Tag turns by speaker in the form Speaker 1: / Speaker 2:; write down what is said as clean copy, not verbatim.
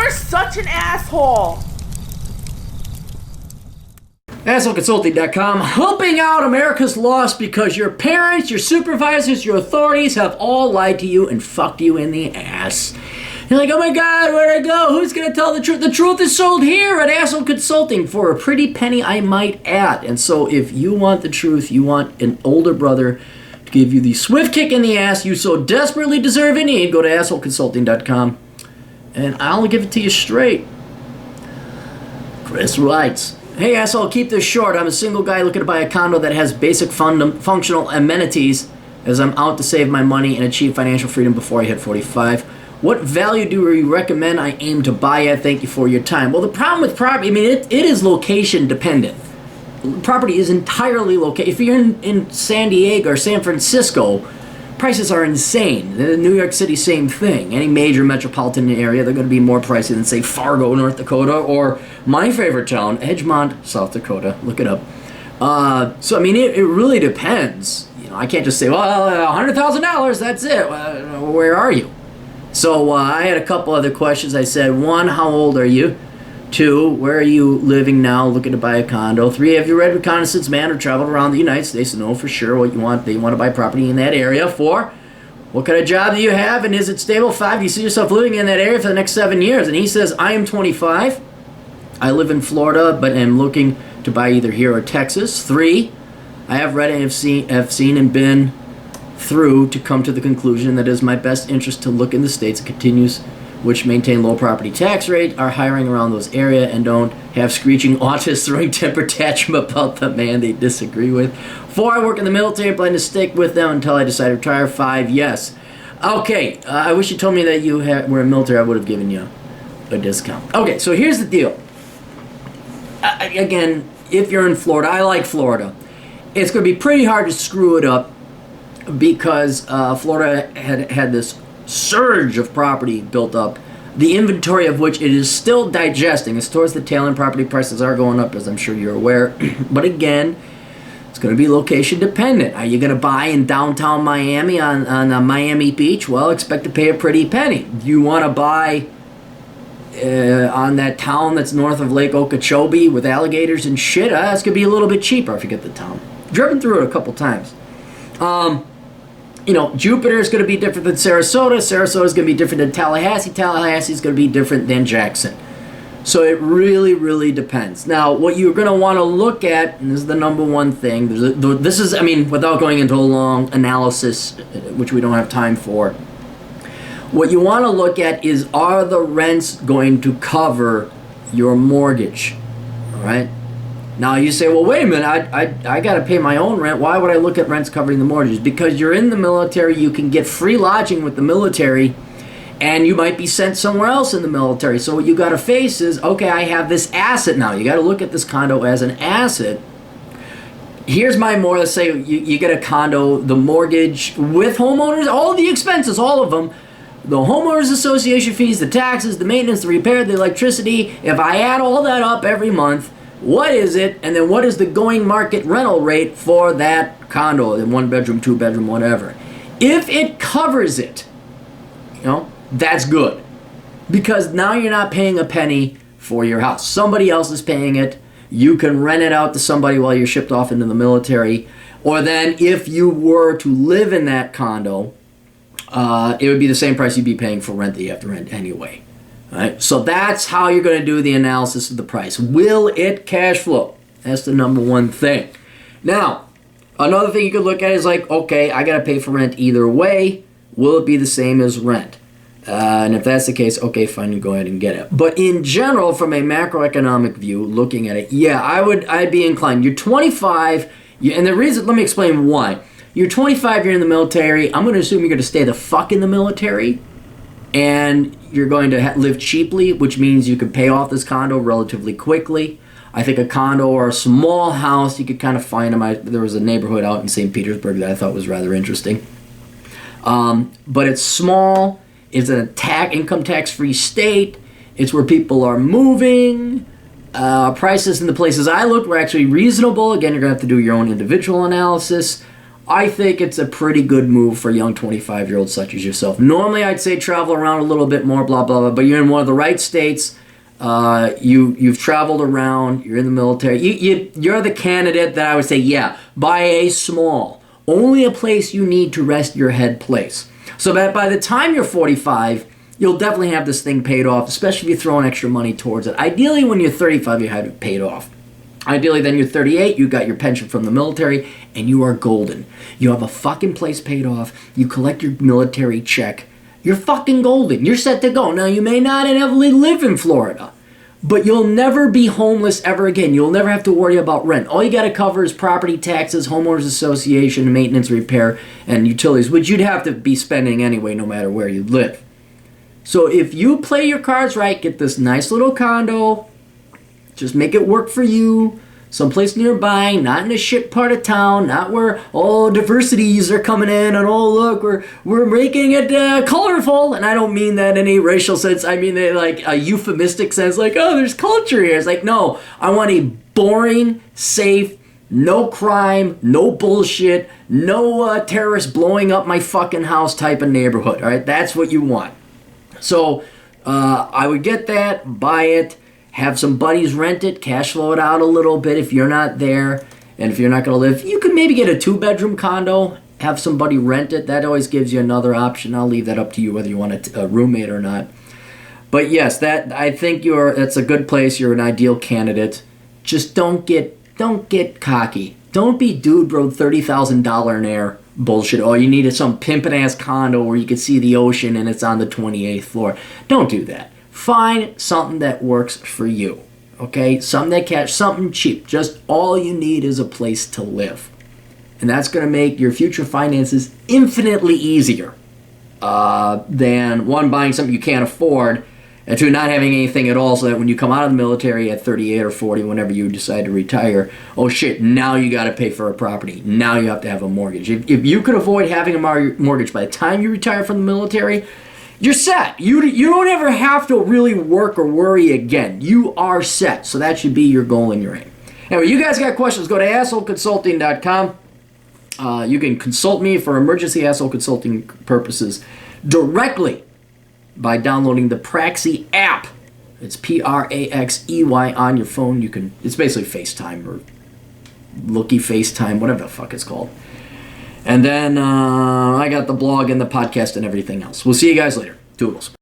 Speaker 1: You're such an asshole.
Speaker 2: AssholeConsulting.com, helping out America's lost because your parents, your supervisors, your authorities have all lied to you and fucked you in the ass. You're like, oh my God, where'd I go? Who's going to tell the truth? The truth is sold here at Asshole Consulting for a pretty penny, I might add. And so if you want the truth, you want an older brother to give you the swift kick in the ass you so desperately deserve and need, go to AssholeConsulting.com and I'll give it to you straight. Chris writes, hey asshole, keep this short. I'm a single guy looking to buy a condo that has basic functional amenities as I'm out to save my money and achieve financial freedom before I hit 45. What value do you recommend I aim to buy at? Thank you for your time. Well, the problem with property, I mean, it is location dependent. Property is entirely located. If you're in San Diego or San Francisco, prices are insane. New York City, same thing. Any major metropolitan area, they're going to be more pricey than, say, Fargo, North Dakota, or my favorite town, Edgemont, South Dakota. Look it up. So, I mean, it really depends. You know, I can't just say, well, $100,000, that's it. Where are you? So, I had a couple other questions. I said, 1, how old are you? 2, where are you living now, looking to buy a condo? 3, have you read Reconnaissance Man or traveled around the United States to know for sure what you want? Do you want to buy property in that area? 4, what kind of job do you have and is it stable? 5, do you see yourself living in that area for the next 7 years? And he says, I am 25. I live in Florida, but am looking to buy either here or Texas. 3, I have read and have seen and been through to come to the conclusion that it is my best interest to look in the states that continues which maintain low property tax rate, are hiring around those area, and don't have screeching autists throwing temper tantrum about the man they disagree with. 4, I work in the military and plan to stick with them until I decide to retire. 5, yes. Okay, I wish you told me that you were in the military. I would have given you a discount. Okay, so here's the deal. Again, if you're in Florida, I like Florida. It's going to be pretty hard to screw it up because Florida had this surge of property built up, the inventory of which it is still digesting. It's towards the tail end. Property prices are going up, as I'm sure you're aware. But again, it's going to be location dependent. Are you going to buy in downtown Miami on Miami Beach? Well, expect to pay a pretty penny. Do you want to buy on that town that's north of Lake Okeechobee with alligators and shit? It's going to be a little bit cheaper if you get the town. Driven through it a couple times. You know, Jupiter is going to be different than Sarasota. Sarasota is going to be different than Tallahassee. Tallahassee is going to be different than Jackson. So it really, really depends. Now, what you're going to want to look at, and this is the number one thing, this is, I mean, without going into a long analysis, which we don't have time for, what you want to look at is, are the rents going to cover your mortgage? All right? Now you say, well, wait a minute, I got to pay my own rent. Why would I look at rents covering the mortgages? Because you're in the military, you can get free lodging with the military, and you might be sent somewhere else in the military. So what you got to face is, okay, I have this asset now. You got to look at this condo as an asset. Here's my more, let's say you get a condo, the mortgage with homeowners, all the expenses, all of them, the homeowners association fees, the taxes, the maintenance, the repair, the electricity. If I add all that up every month, what is it, and then what is the going market rental rate for that condo, in 1 bedroom, 2 bedroom, whatever? If it covers it, you know, that's good. Because now you're not paying a penny for your house. Somebody else is paying it. You can rent it out to somebody while you're shipped off into the military. Or then if you were to live in that condo, it would be the same price you'd be paying for rent that you have to rent anyway. Right? So that's how you're going to do the analysis of the price. Will it cash flow? That's the number one thing. Now, another thing you could look at is like, okay, I got to pay for rent either way. Will it be the same as rent? And if that's the case, okay, fine, you go ahead and get it. But in general, from a macroeconomic view, looking at it, yeah, I'd be inclined. You're 25, and the reason, let me explain why. You're 25, you're in the military. I'm going to assume you're going to stay the fuck in the military. And you're going to live cheaply, which means you could pay off this condo relatively quickly. I think a condo or a small house, you could kind of find them. There was a neighborhood out in St. Petersburg that I thought was rather interesting. But it's small. It's an income tax-free state. It's where people are moving. Prices in the places I looked were actually reasonable. Again, you're going to have to do your own individual analysis. I think it's a pretty good move for young 25-year-olds such as yourself. Normally, I'd say travel around a little bit more, blah, blah, blah, but you're in one of the right states. You've traveled around. You're in the military. You're the candidate that I would say, yeah, buy a small, only a place you need to rest your head place. So that by the time you're 45, you'll definitely have this thing paid off, especially if you throw in extra money towards it. Ideally, when you're 35, you have it paid off. Ideally, then you're 38, you got your pension from the military, and you are golden. You have a fucking place paid off. You collect your military check. You're fucking golden. You're set to go. Now, you may not inevitably live in Florida, but you'll never be homeless ever again. You'll never have to worry about rent. All you got to cover is property taxes, homeowners association, maintenance, repair, and utilities, which you'd have to be spending anyway no matter where you live. So if you play your cards right, get this nice little condo, just make it work for you, someplace nearby, not in a shit part of town, not where all diversities are coming in and oh look, we're making it colorful. And I don't mean that in a racial sense. I mean like a euphemistic sense, like, oh, there's culture here. It's like, no, I want a boring, safe, no crime, no bullshit, no terrorists blowing up my fucking house type of neighborhood. All right, that's what you want. So I would get that, buy it. Have some buddies rent it, cash flow it out a little bit if you're not there. And if you're not going to live, you could maybe get a 2-bedroom condo, have somebody rent it. That always gives you another option. I'll leave that up to you whether you want a roommate or not. But yes, I think that's a good place. You're an ideal candidate. Just don't get cocky. Don't be dude bro $30,000 an air bullshit. Oh, you needed some pimpin' ass condo where you could see the ocean and it's on the 28th floor. Don't do that. Find something that works for you, okay? Something cheap. Just all you need is a place to live. And that's going to make your future finances infinitely easier than, one, buying something you can't afford, and two, not having anything at all so that when you come out of the military at 38 or 40, whenever you decide to retire, oh shit, now you got to pay for a property. Now you have to have a mortgage. If you could avoid having a mortgage by the time you retire from the military, you're set. You don't ever have to really work or worry again. You are set. So that should be your goal and your aim. Anyway, you guys got questions, go to assholeconsulting.com. You can consult me for emergency asshole consulting purposes directly by downloading the Praxi app. It's Praxey on your phone. It's basically FaceTime or Looky FaceTime, whatever the fuck it's called. And then I got the blog and the podcast and everything else. We'll see you guys later. Toodles.